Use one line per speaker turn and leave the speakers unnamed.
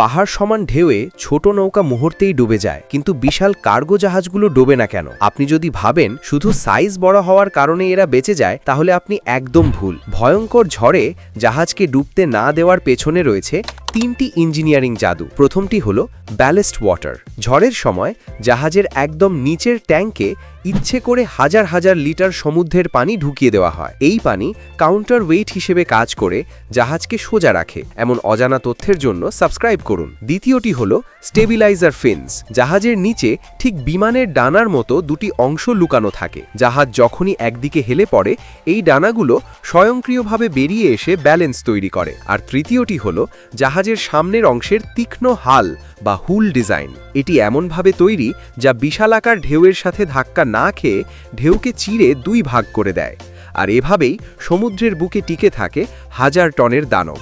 পাহাড় সমান ঢেউয়ে ছোট নৌকা মুহূর্তেই ডুবে যায়, কিন্তু বিশাল কার্গো জাহাজগুলো ডোবে না কেন? আপনি যদি ভাবেন শুধু সাইজ বড় হওয়ার কারণে এরা বেঁচে যায়, তাহলে আপনি একদম ভুল। ভয়ঙ্কর ঝড়ে জাহাজকে ডুবতে না দেওয়ার পেছনে রয়েছে 3টি ইঞ্জিনিয়ারিং জাদু। প্রথমটি হলো ব্যালেস্ট ওয়াটার। ঝড়ের সময় জাহাজের একদম নিচের ট্যাঙ্কে ইচ্ছে করে হাজার হাজার লিটার সমুদ্রের পানি ঢুকিয়ে দেওয়া হয়। এই পানি কাউন্টার ওয়েট হিসেবে কাজ করে জাহাজকে সোজা রাখে। এমন অজানা তথ্যের জন্য সাবস্ক্রাইব করুন। দ্বিতীয়টি হলো স্টেবিলাইজার ফিনস। জাহাজের নিচে ঠিক বিমানের ডানার মতো দুটি অংশ লুকানো থাকে। জাহাজ যখনই একদিকে হেলে পড়ে, এই ডানাগুলো স্বয়ংক্রিয়ভাবে বেরিয়ে এসে ব্যালেন্স তৈরি করে। আর তৃতীয়টি হলো জাহাজের সামনের অংশের তীক্ষ্ণ হাল বা হুল ডিজাইন। এটি এমনভাবে তৈরি যা বিশালাকার ঢেউয়ের সাথে ধাক্কা না খেয়ে ঢেউকে চিরে 2 ভাগ করে দেয়। আর এভাবেই সমুদ্রের বুকে টিকে থাকে হাজার টনের দানব।